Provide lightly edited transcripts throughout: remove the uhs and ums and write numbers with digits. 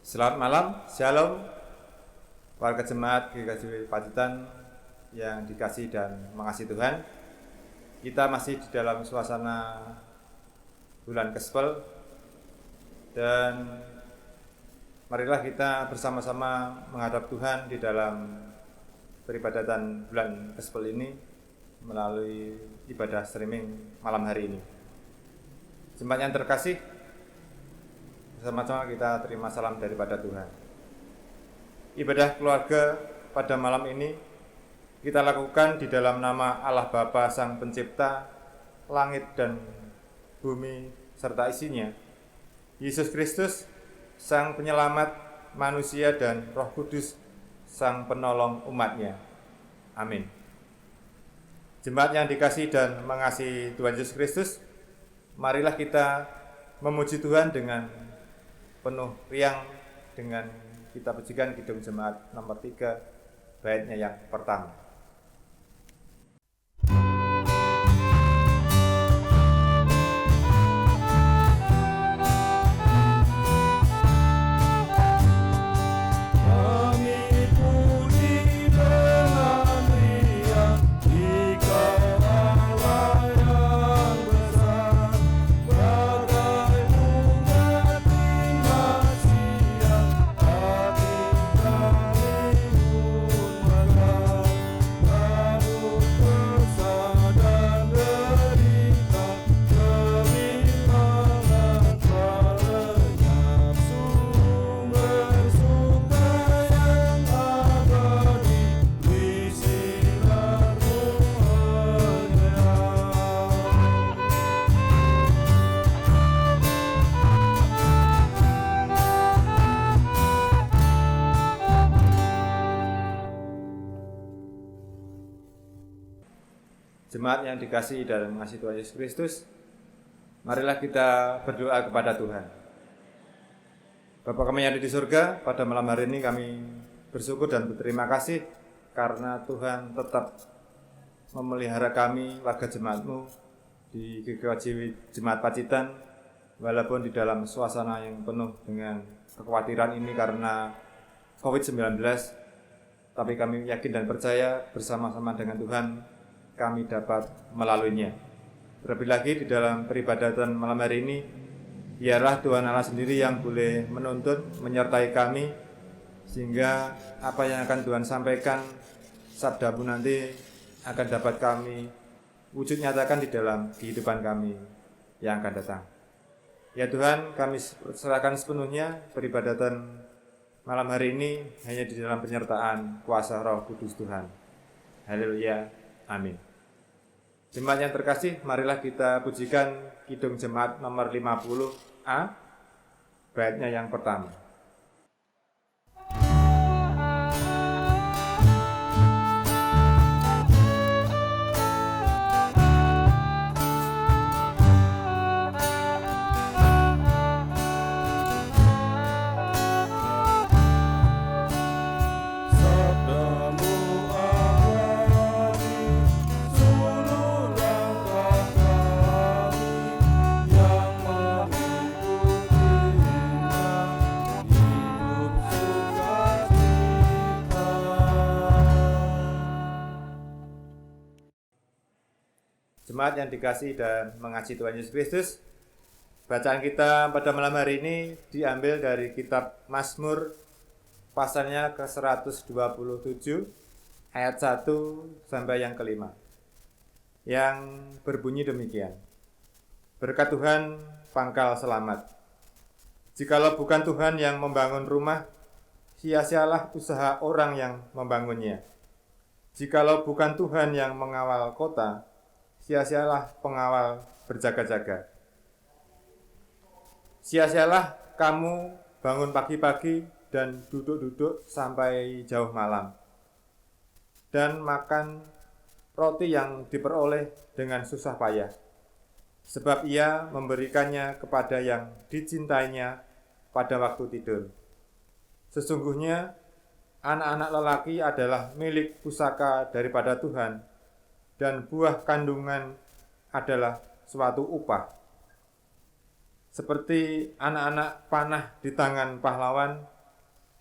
Selamat malam, Shalom, warga jemaat GKJ Pacitan yang dikasih dan mengasihi Tuhan. Kita masih di dalam suasana bulan Gospel dan marilah kita bersama-sama menghadap Tuhan di dalam peribadatan bulan Gospel ini melalui ibadah streaming malam hari ini. Jemaat yang terkasih, bersama-sama kita terima salam daripada Tuhan. Ibadah keluarga pada malam ini kita lakukan di dalam nama Allah Bapa Sang Pencipta langit dan bumi serta isinya, Yesus Kristus Sang Penyelamat manusia dan Roh Kudus Sang Penolong umatnya. Amin. Jemaat yang dikasihi dan mengasihi Tuhan Yesus Kristus, marilah kita memuji Tuhan dengan penuh riang dengan kita pujikan Kidung Jemaat nomor 3 baitnya yang pertama. Jemaat yang dikasihi dan mengasihi Tuhan Yesus Kristus, marilah kita berdoa kepada Tuhan. Bapa kami yang ada di surga, pada malam hari ini kami bersyukur dan berterima kasih karena Tuhan tetap memelihara kami, warga jemaat-Mu di GKJ Jemaat Pacitan, walaupun di dalam suasana yang penuh dengan kekhawatiran ini karena COVID-19, tapi kami yakin dan percaya bersama-sama dengan Tuhan kami dapat melaluinya. Terlebih lagi di dalam peribadatan malam hari ini, biarlah Tuhan Allah sendiri yang boleh menuntun, menyertai kami, sehingga apa yang akan Tuhan sampaikan sabda-Mu nanti akan dapat kami wujud nyatakan di dalam kehidupan kami yang akan datang. Ya Tuhan, kami serahkan sepenuhnya peribadatan malam hari ini hanya di dalam penyertaan kuasa Roh Kudus Tuhan. Haleluya. Amin. Jemaat yang terkasih, marilah kita pujikan Kidung Jemaat nomor 50A, baitnya yang pertama. Jemaat yang dikasihi dan mengasihi Tuhan Yesus Kristus, bacaan kita pada malam hari ini diambil dari kitab Mazmur pasalnya ke-127 ayat 1 sampai yang kelima, yang berbunyi demikian. Berkat Tuhan pangkal selamat. Jikalau bukan Tuhan yang membangun rumah, sia-sialah usaha orang yang membangunnya. Jikalau bukan Tuhan yang mengawal kota, sia-sialah pengawal berjaga-jaga. Sia-sialah kamu bangun pagi-pagi dan duduk-duduk sampai jauh malam, dan makan roti yang diperoleh dengan susah payah, sebab ia memberikannya kepada yang dicintainya pada waktu tidur. Sesungguhnya anak-anak lelaki adalah milik pusaka daripada Tuhan, dan buah kandungan adalah suatu upah. Seperti anak-anak panah di tangan pahlawan,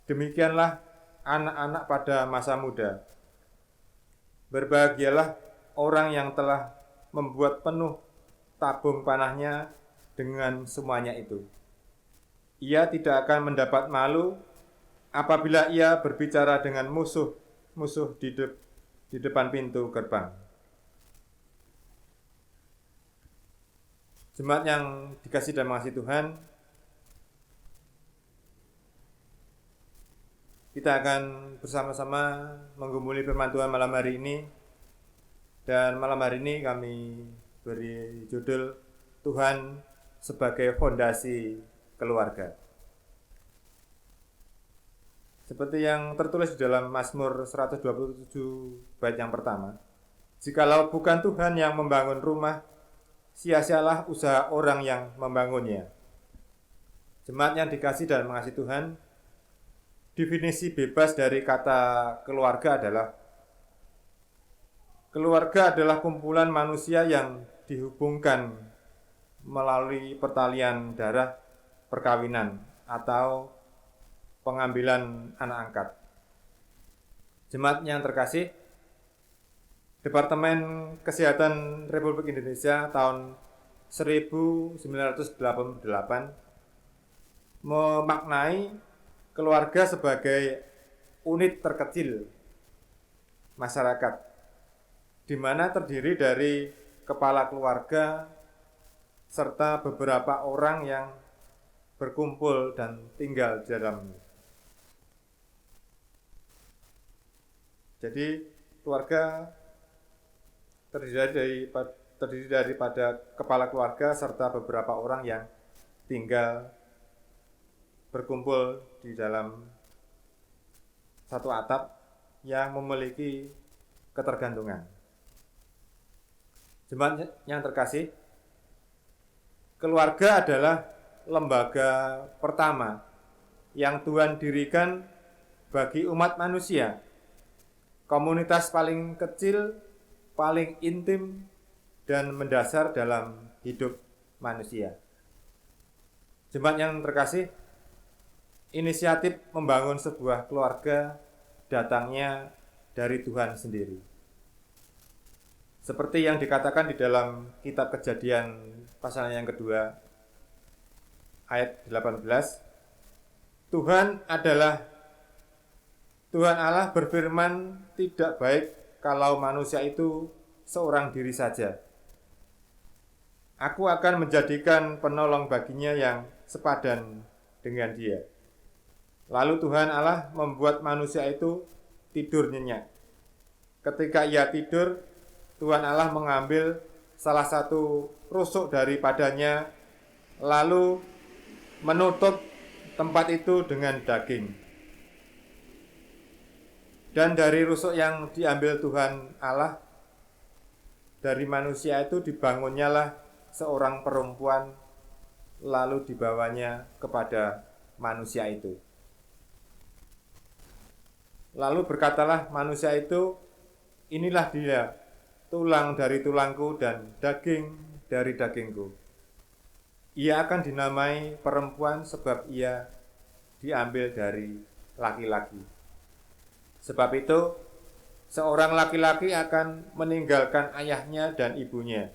Demikianlah anak-anak pada masa muda. Berbahagialah orang yang telah membuat penuh tabung panahnya dengan semuanya itu. Ia tidak akan mendapat malu apabila ia berbicara dengan musuh-musuh di depan pintu gerbang. Jemaat yang dikasihi dan mengasihi Tuhan, kita akan bersama-sama menggumuli firman Tuhan malam hari ini. Dan malam hari ini kami beri judul Tuhan sebagai fondasi keluarga. Seperti yang tertulis di dalam Mazmur 127 bait yang pertama. Jikalau bukan Tuhan yang membangun rumah, sia-sialah usaha orang yang membangunnya. Jemaat yang dikasihi dan mengasihi Tuhan, definisi bebas dari kata keluarga adalah kumpulan manusia yang dihubungkan melalui pertalian darah, perkawinan, atau pengambilan anak angkat. Jemaat yang terkasih, Departemen Kesehatan Republik Indonesia tahun 1988 memaknai keluarga sebagai unit terkecil masyarakat, di mana terdiri dari kepala keluarga serta beberapa orang yang berkumpul dan tinggal di dalamnya. Jadi keluarga terdiri daripada kepala keluarga serta beberapa orang yang tinggal berkumpul di dalam satu atap yang memiliki ketergantungan. Jemaat yang terkasih, keluarga adalah lembaga pertama yang Tuhan dirikan bagi umat manusia, komunitas paling kecil, paling intim, dan mendasar dalam hidup manusia. Jemaat yang terkasih, inisiatif membangun sebuah keluarga datangnya dari Tuhan sendiri. Seperti yang dikatakan di dalam kitab Kejadian pasal yang kedua ayat 18, Tuhan Allah berfirman, tidak baik kalau manusia itu seorang diri saja. Aku akan menjadikan penolong baginya yang sepadan dengan dia. Lalu Tuhan Allah membuat manusia itu tidur nyenyak. Ketika ia tidur, Tuhan Allah mengambil salah satu rusuk daripadanya, lalu menutup tempat itu dengan daging. Dan dari rusuk yang diambil Tuhan Allah dari manusia itu dibangunnyalah seorang perempuan, lalu dibawanya kepada manusia itu. Lalu berkatalah manusia itu, inilah dia, tulang dari tulangku dan daging dari dagingku. Ia akan dinamai perempuan sebab ia diambil dari laki-laki. Sebab itu, seorang laki-laki akan meninggalkan ayahnya dan ibunya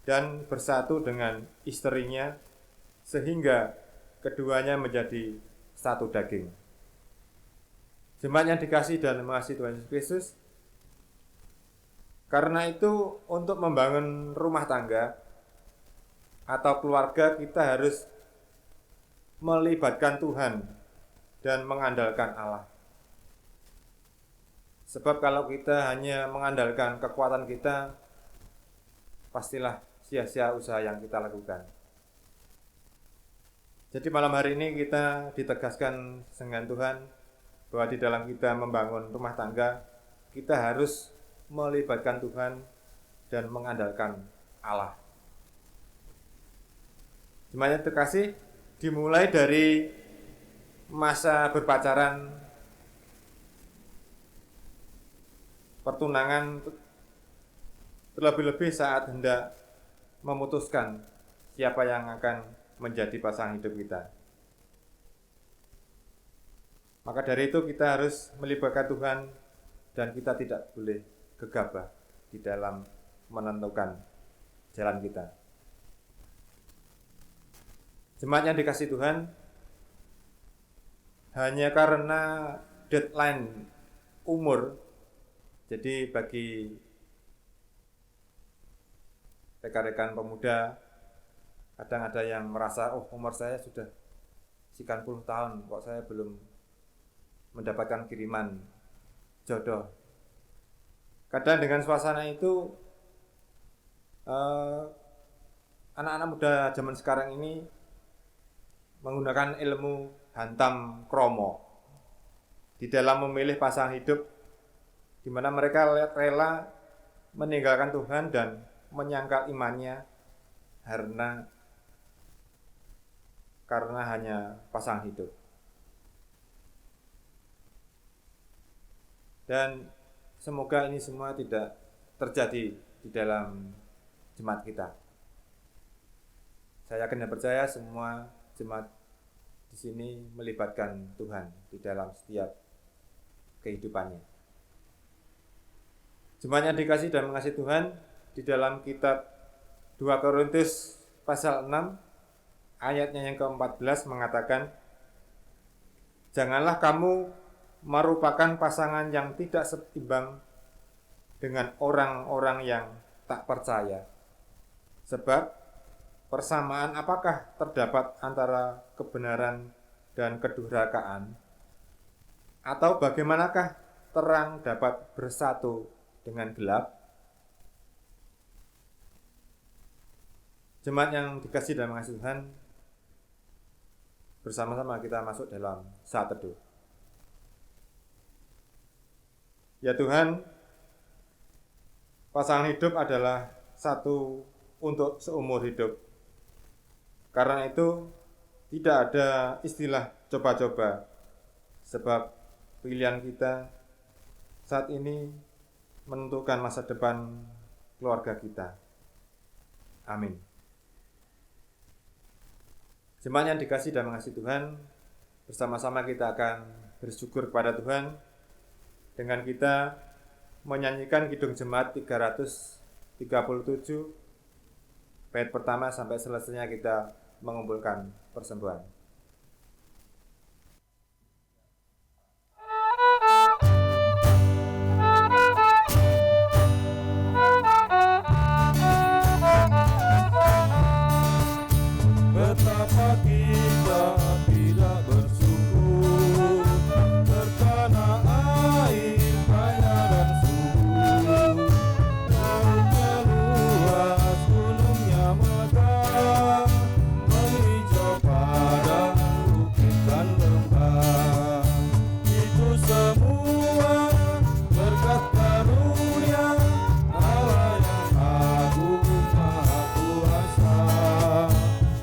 dan bersatu dengan istrinya, sehingga keduanya menjadi satu daging. Jemaat yang dikasihi dan mengasihi Tuhan Yesus Kristus, karena itu untuk membangun rumah tangga atau keluarga kita harus melibatkan Tuhan dan mengandalkan Allah. Sebab kalau kita hanya mengandalkan kekuatan kita, pastilah sia-sia usaha yang kita lakukan. Jadi malam hari ini kita ditegaskan dengan Tuhan bahwa di dalam kita membangun rumah tangga, kita harus melibatkan Tuhan dan mengandalkan Allah. Jemaat yang terkasih, dimulai dari masa berpacaran, pertunangan, terlebih-lebih saat hendak memutuskan siapa yang akan menjadi pasangan hidup kita. Maka dari itu kita harus melibatkan Tuhan dan kita tidak boleh gegabah di dalam menentukan jalan kita. Jemaat yang dikasihi Tuhan, hanya karena deadline umur, jadi bagi rekan-rekan pemuda, kadang ada yang merasa, umur saya sudah sekian puluh tahun, kok saya belum mendapatkan kiriman jodoh. Kadang dengan suasana itu, anak-anak muda zaman sekarang ini menggunakan ilmu hantam kromo di dalam memilih pasangan hidup, di mana mereka rela meninggalkan Tuhan dan menyangkal imannya karena hanya pasangan hidup. Dan semoga ini semua tidak terjadi di dalam jemaat kita. Saya yakin dan percaya semua jemaat di sini melibatkan Tuhan di dalam setiap kehidupannya. Jemaat yang dikasihi dan mengasihi Tuhan, di dalam kitab 2 Korintus pasal 6 ayatnya yang ke-14 mengatakan, janganlah kamu merupakan pasangan yang tidak seimbang dengan orang-orang yang tak percaya. Sebab persamaan apakah terdapat antara kebenaran dan kedurhakaan? Atau bagaimanakah terang dapat bersatu dengan gelap? Jemaat yang dikasihi dan mengasihi Tuhan, bersama-sama kita masuk dalam saat teduh. Ya Tuhan, pasangan hidup adalah satu untuk seumur hidup. Karena itu tidak ada istilah coba-coba, sebab pilihan kita saat ini menentukan masa depan keluarga kita. Amin. Jemaat yang dikasihi dan mengasihi Tuhan, bersama-sama kita akan bersyukur kepada Tuhan dengan kita menyanyikan Kidung Jemaat 337 bait pertama sampai selesainya kita mengumpulkan persembahan. Betapa kita tidak bersyukur terkena air kaya dan subur. Lautnya luas, gunungnya megah, menghijau padang, bukit dan lembah. Itu semua berkat karunia Allah yang agung maha kuasa.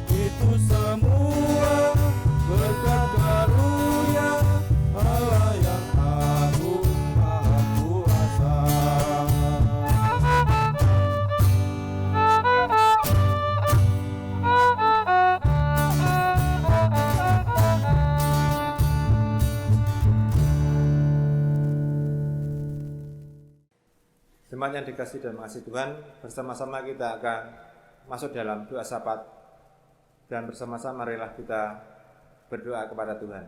Itu semua berkat karunia Allah yang agung maha kuasa. Jemaat yang dikasihi dan mengasihi Tuhan, bersama-sama kita akan masuk dalam doa syafaat dan bersama-sama marilah kita berdoa kepada Tuhan.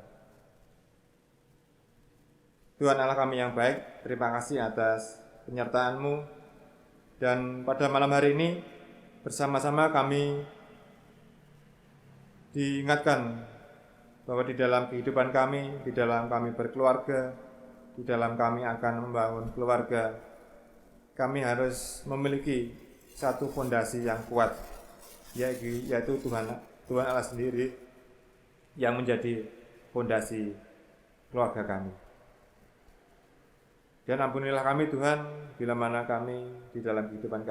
Tuhan Allah kami yang baik, terima kasih atas penyertaan-Mu, dan pada malam hari ini bersama-sama kami diingatkan bahwa di dalam kehidupan kami, di dalam kami berkeluarga, di dalam kami akan membangun keluarga, kami harus memiliki satu fondasi yang kuat, yaitu Tuhan Allah sendiri yang menjadi fondasi keluarga kami. Dan ampunilah kami Tuhan, bila mana kami di dalam kehidupan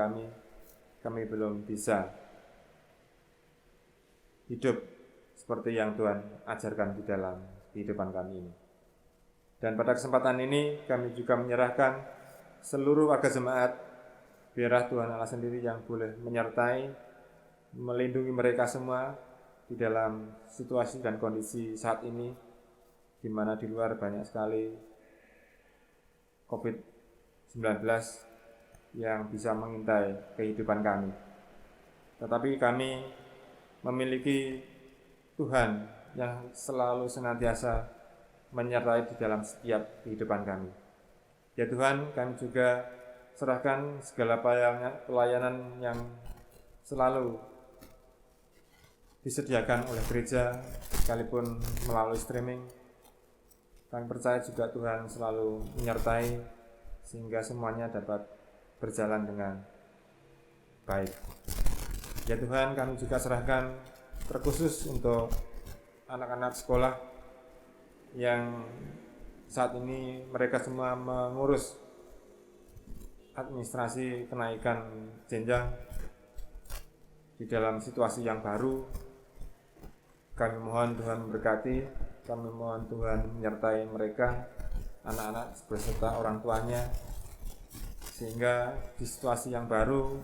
kami belum bisa hidup seperti yang Tuhan ajarkan di dalam kehidupan kami ini. Dan pada kesempatan ini kami juga menyerahkan seluruh warga jemaat, biarlah Tuhan Allah sendiri yang boleh menyertai, melindungi mereka semua di dalam situasi dan kondisi saat ini, di di mana di luar banyak sekali COVID-19 yang bisa mengintai kehidupan kami. Tetapi kami memiliki Tuhan yang selalu senantiasa menyertai di dalam setiap kehidupan kami. Ya Tuhan, kami juga serahkan segala pelayanan yang selalu disediakan oleh gereja, sekalipun melalui streaming. Kami percaya juga Tuhan selalu menyertai sehingga semuanya dapat berjalan dengan baik. Ya Tuhan, kami juga serahkan terkhusus untuk anak-anak sekolah yang saat ini mereka semua mengurus administrasi kenaikan jenjang di dalam situasi yang baru. Kami mohon Tuhan memberkati, kami mohon Tuhan menyertai mereka, anak-anak beserta orang tuanya, sehingga di situasi yang baru,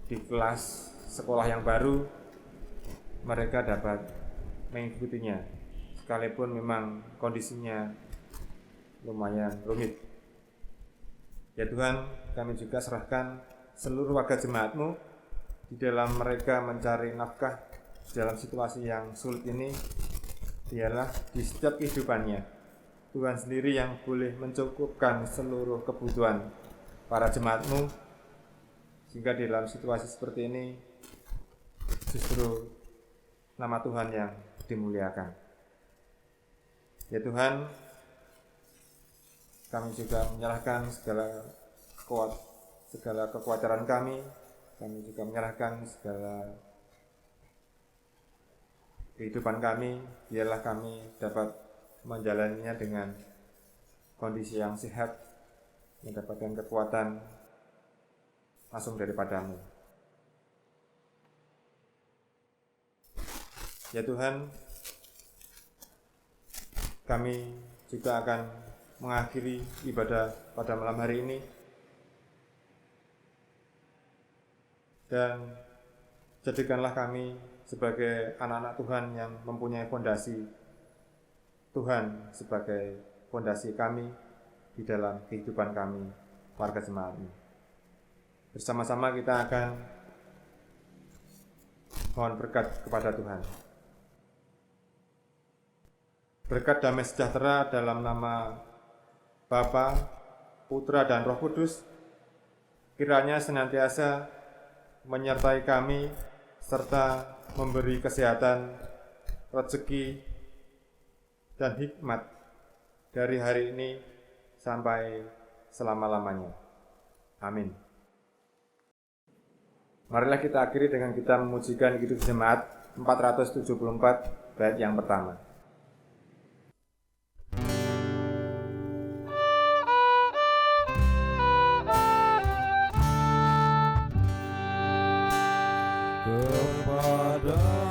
di kelas sekolah yang baru, mereka dapat mengikutinya, sekalipun memang kondisinya lumayan rumit. Ya Tuhan, kami juga serahkan seluruh warga jemaat-Mu di dalam mereka mencari nafkah di dalam situasi yang sulit ini. Dialah di setiap kehidupannya Tuhan sendiri yang boleh mencukupkan seluruh kebutuhan para jemaat-Mu, sehingga di dalam situasi seperti ini justru nama Tuhan yang dimuliakan. Ya Tuhan, kami juga menyerahkan segala kekhawatiran kami juga menyerahkan segala kehidupan kami, biarlah kami dapat menjalaninya dengan kondisi yang sehat, mendapatkan kekuatan langsung daripada-Mu. Ya Tuhan, kami juga akan mengakhiri ibadah pada malam hari ini, dan jadikanlah kami sebagai anak-anak Tuhan yang mempunyai fondasi Tuhan sebagai fondasi kami di dalam kehidupan kami warga jemaat-Mu. Bersama-sama kita akan mohon berkat kepada Tuhan. Berkat damai sejahtera dalam nama Bapa, Putra, dan Roh Kudus, kiranya senantiasa menyertai kami serta memberi kesehatan, rezeki, dan hikmat dari hari ini sampai selama-lamanya. Amin. Marilah kita akhiri dengan kita memujikan Hidup Jemaat 474 bait yang pertama. Kepada